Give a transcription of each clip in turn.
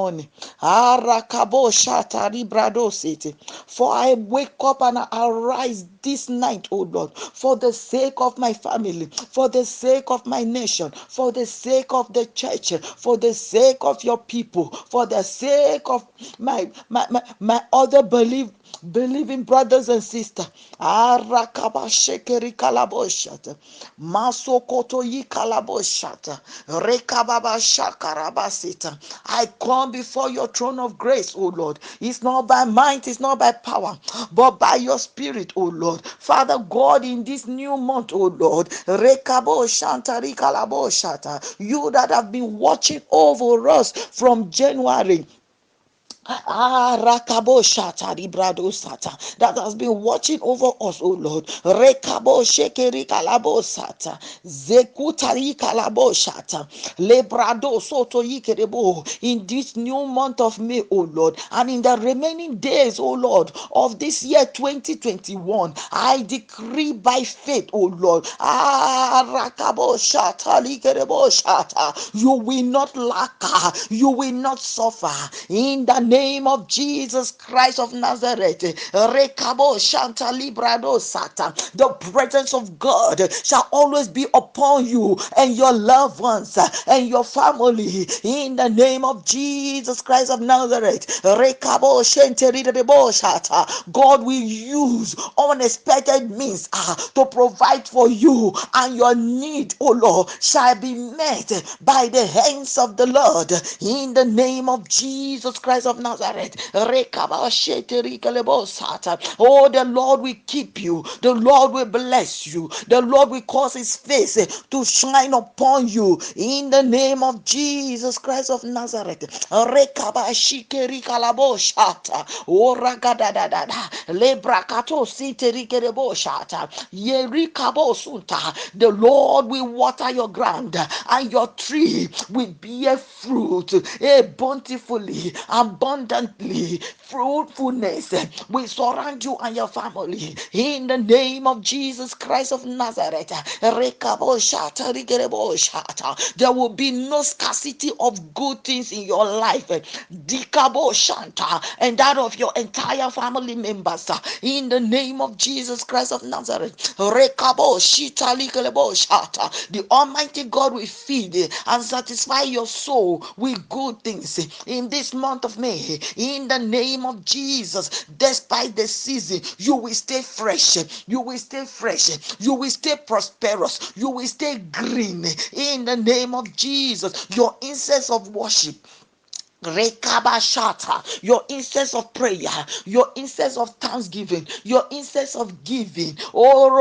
morning. For I wake up and I arise this night, O Lord, for the sake of my family, for the sake of my nation, for the sake of the church, for the sake of your people, for the sake of my other believing brothers and sisters. Arakabashekeri kalaboshata. Masokoto yi kalaboshata. Rekababa shakarabasita. I come before your throne of grace, O Lord. It's not by might, it's not by power, but by your spirit, O Lord. Father God, in this new month, O Lord, Rekabo Shantari Kalabo Shata, you that have been watching over us from January. Rakabo Shata Librado Sata, that has been watching over us, oh Lord. Rekabo Shekeri Kalabo Sata, Zekutari Kalabo Shata, Lebrado Soto Yikerebo, in this new month of May, oh Lord, and in the remaining days, oh Lord, of this year 2021, I decree by faith, oh Lord, Rakabo Shata Likerebo Shata, you will not lack, you will not suffer, in the name of Jesus Christ of Nazareth. Rekabo Shanta Librado Sata. The presence of God shall always be upon you and your loved ones and your family, in the name of Jesus Christ of Nazareth. Rekabo Shenteribo Shata. God will use unexpected means to provide for you, and your need, oh Lord, shall be met by the hands of the Lord, in the name of Jesus Christ of Nazareth. Oh, the Lord will keep you, the Lord will bless you, the Lord will cause his face to shine upon you, in the name of Jesus Christ of Nazareth. The Lord will water your ground, and your tree will bear fruit bountifully, abundantly. Fruitfulness will surround you and your family, in the name of Jesus Christ of Nazareth. There will be no scarcity of good things in your life, and that of your entire family members, in the name of Jesus Christ of Nazareth. The Almighty God will feed and satisfy your soul with good things in this month of May, in the name of Jesus. Despite the season, you will stay fresh, you will stay fresh, you will stay prosperous, you will stay green, in the name of Jesus. Your incense of worship, Rekabashata, your incense of prayer, your incense of thanksgiving, your incense of giving, your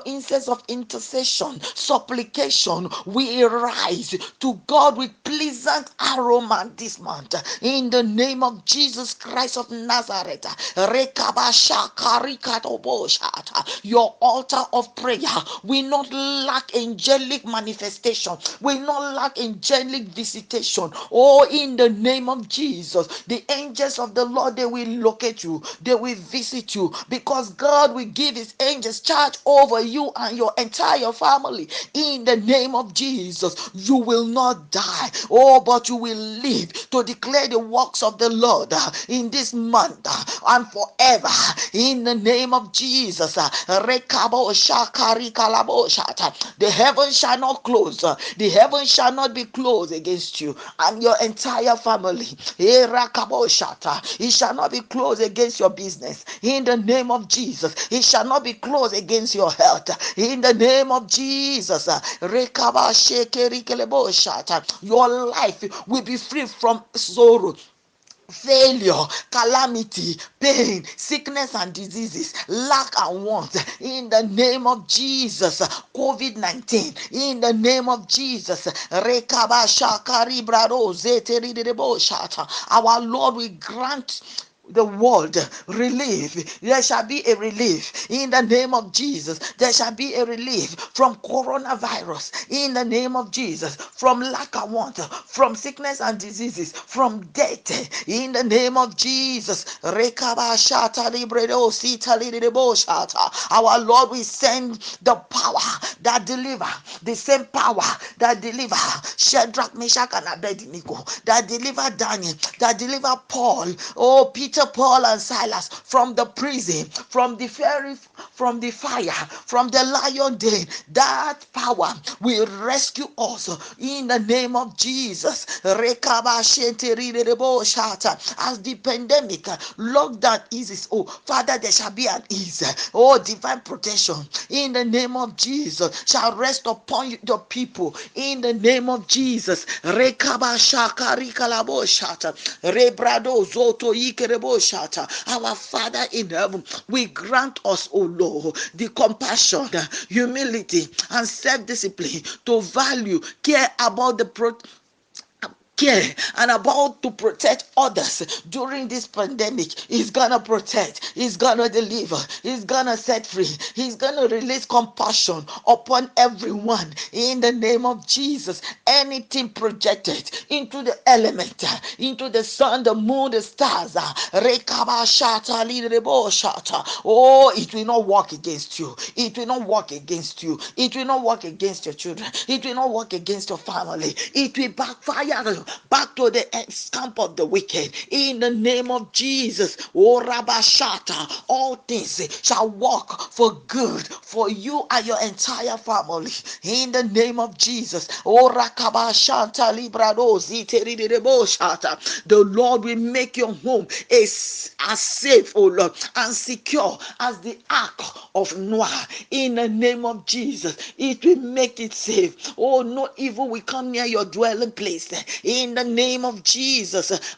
incense of intercession, supplication, we rise to God with pleasant aroma this month, in the name of Jesus Christ of Nazareth. Your altar of prayer will not lack angelic manifestation, will not lack angelic visitation. Oh, in the name of Jesus, the angels of the Lord, they will locate you, they will visit you, because God will give his angels charge over you and your entire family. In the name of Jesus, you will not die, but you will live to declare the works of the Lord in this month and forever, in the name of Jesus. The heavens shall not close, the heavens shall not be closed against you and your entire family. It shall not be closed against your business, in the name of Jesus. It shall not be closed against your health, in the name of Jesus. Your life will be free from sorrow, failure, calamity, pain, sickness and diseases, lack and want, in the name of Jesus. COVID-19, in the name of Jesus. Our Lord will grant the world relief. There shall be a relief in the name of Jesus. There shall be a relief from coronavirus in the name of Jesus, from lack and want, from sickness and diseases, from death in the name of Jesus. Rekaba shata libredo sita lidebo shata. Our Lord, we send the power that deliver, the same power that deliver Shadrach, Meshach, and Abednego, that deliver Daniel, that deliver Paul, oh Peter, Paul, and Silas from the prison, from the fire, from the lion den. That power will rescue us in the name of Jesus. Rekaba shente ridebo shata. As the pandemic lockdown eases, oh Father, there shall be an ease. Oh, divine protection in the name of Jesus shall rest upon your people in the name of Jesus. Rekaba shakari kalabo shata. Rebrado zoto ikerebo shata. Our Father in heaven, we grant us, oh Lord, the compassion, humility, and self-discipline to value, care about the care and about to protect others during this pandemic. He's gonna protect, he's gonna deliver, he's gonna set free, he's gonna release compassion upon everyone in the name of Jesus. Anything projected into the element, into the sun, the moon, the stars, oh, it will not work against you, it will not work against you, it will not work against your children, it will not work against your family, it will backfire back to the camp of the wicked in the name of Jesus. Oh, Rabashata, all things shall work for good for you and your entire family in the name of Jesus. Oh, Rakabashanta Librado Ziterideboshata. The Lord will make your home as safe, oh Lord, and secure as the ark of Noah in the name of Jesus. It will make it safe. Oh, no evil will come near your dwelling place in the name of Jesus.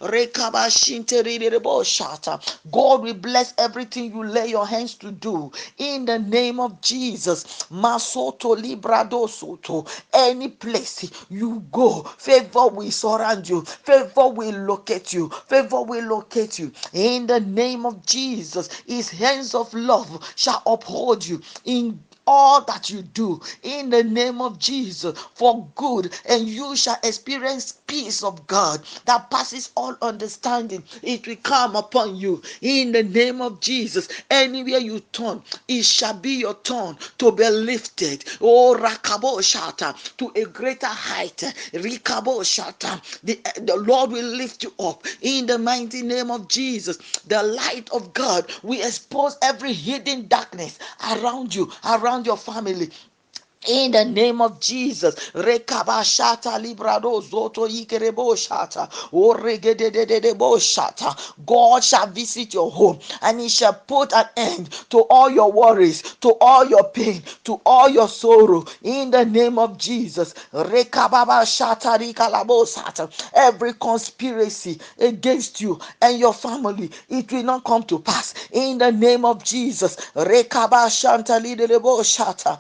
God will bless everything you lay your hands to do in the name of Jesus. Masoto librado soto. Any place you go, favor will surround you, favor will locate you, favor will locate you in the name of Jesus. His hands of love shall uphold you in all that you do in the name of Jesus for good, and you shall experience peace of God that passes all understanding. It will come upon you in the name of Jesus. Anywhere you turn, it shall be your turn to be lifted. Oh, Rakabo Shata, to a greater height. Rikabo Shata, the Lord will lift you up in the mighty name of Jesus. The light of God will expose every hidden darkness around you, around your family, in the name of Jesus. Rekabashata librado zoto ikerebo shata. Oregedededebo shata. God shall visit your home and he shall put an end to all your worries, to all your pain, to all your sorrow in the name of Jesus. Rekababashata rikalabo sata. Every conspiracy against you and your family, it will not come to pass in the name of Jesus. Rekabashanta liderebo shata.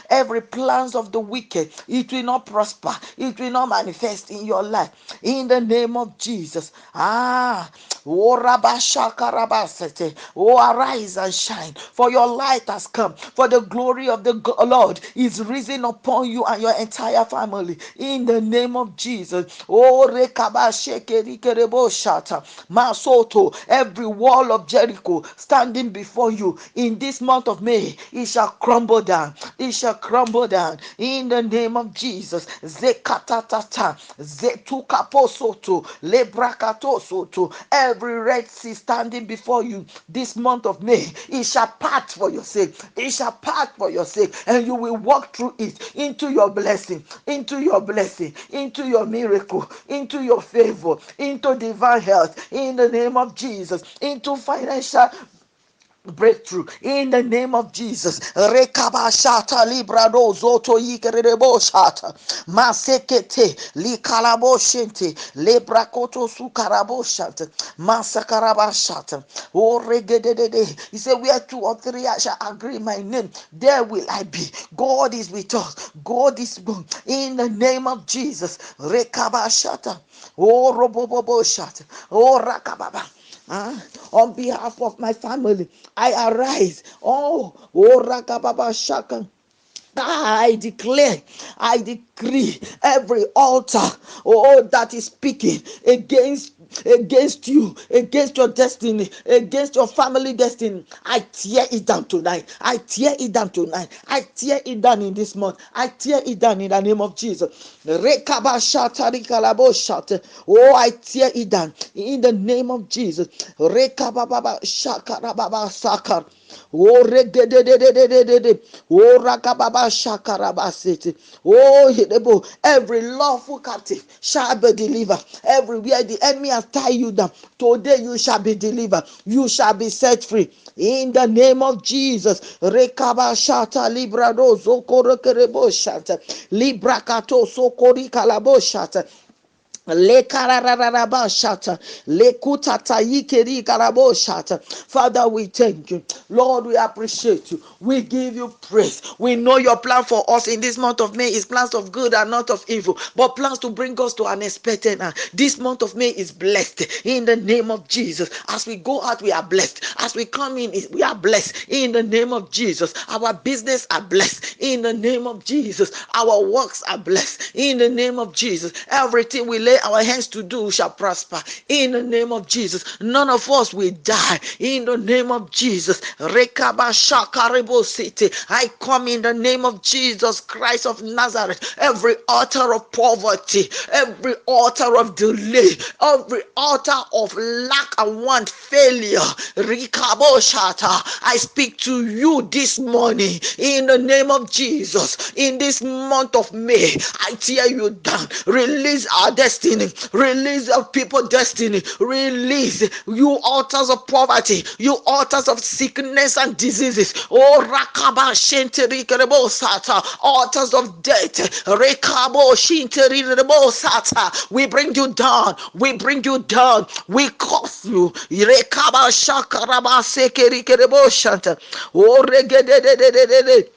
Every plans of the wicked, it will not prosper, it will not manifest in your life in the name of Jesus. Oh, arise and shine, for your light has come, for the glory of the Lord is risen upon you and your entire family in the name of Jesus. Oh, Masoto, every wall of Jericho standing before you in this month of May, it shall crumble down. It shall crumble down in the name of Jesus. Zekatatata, Zetukaposoto, Lebrakatosoto. Every Red Sea standing before you this month of May, it shall part for your sake. It shall part for your sake, and you will walk through it into your blessing, into your blessing, into your miracle, into your favor, into divine health in the name of Jesus, into financial breakthrough in the name of Jesus. Rekabashata librado zoto yikerebo shata masekete likalabo shente lebrakoto sukarabo shata masakaraba shata. Oh regedede. He said, where two or three shall agree in my name, there will I be. God is with us. God is good. In the name of Jesus. Rekabashata. Oh robobobo shata. Oh rakababa. On behalf of my family, I arise. Oh, Rakababa Shaka. I declare, I decree every altar, that is speaking against you, against your destiny, against your family destiny. I tear it down tonight. I tear it down tonight. I tear it down in this month. I tear it down in the name of Jesus. Oh, I tear it down in the name of Jesus. Rekababa shakarababa sakar. Oh, regedededededede. Oh, rakababa shakarabasete. Oh, hidebo. Every lawful captive shall be delivered. Everywhere the enemy has tied you down, today you shall be delivered. You shall be set free. In the name of Jesus. Rekaba shata librado zokorokerebo shata. Librakato sokori kalabo shata. Le karararaba shata, le kutata yikeri karabo shata. Father, we thank you. Lord, we appreciate you. We give you praise. We know your plan for us in this month of May is plans of good and not of evil, but plans to bring us to an expected end. This month of May is blessed in the name of Jesus. As we go out, we are blessed. As we come in, we are blessed in the name of Jesus. Our business are blessed in the name of Jesus. Our works are blessed in the name of Jesus. Everything we lay our hands to do shall prosper in the name of Jesus. None of us will die in the name of Jesus. Rekaba shakarebo city. I come in the name of Jesus Christ of Nazareth. Every altar of poverty, every altar of delay, every altar of lack and want, failure, Rikabo shata. I speak to you this morning in the name of Jesus. In this month of May, I tear you down. Release our destiny. Release our people destiny. Release you altars of poverty, you altars of sickness and diseases. Oh, rakaba shinteri kerebo sata, altars of death. Rekabo shinteri kerebo sata. We bring you down. We bring you down. We curse you. Rekaba shakaraba sekeri kerebo shanta. Oh, regededededede.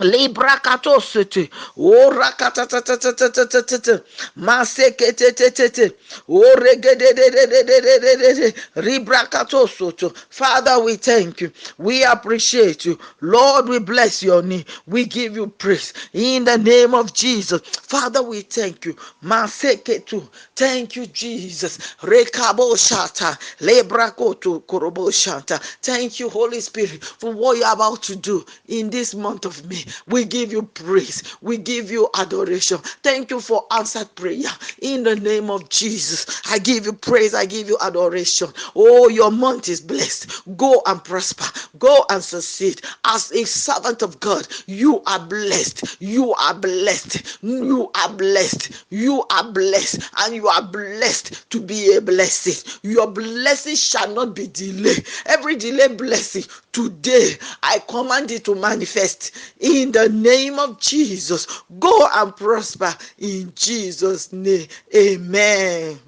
Libra katosete, ora katatatatatatatata, maseketetetete, oregededededededede, libra katosoto. Father, we thank you. We appreciate you. Lord, we bless your name. We give you praise in the name of Jesus. Father, we thank you. Maseketu. Thank you, Jesus. Rekabo shata, libra koto korobo shata. Thank you, Holy Spirit, for what you're about to do in this month of May. We give you praise. We give you adoration. Thank you for answered prayer. In the name of Jesus, I give you praise. I give you adoration. Oh, your month is blessed. Go and prosper. Go and succeed. As a servant of God, you are blessed. You are blessed. You are blessed. You are blessed. And you are blessed to be a blessing. Your blessing shall not be delayed. Every delay blessing, today I command it to manifest in the name of Jesus. Go and prosper in Jesus' name. Amen.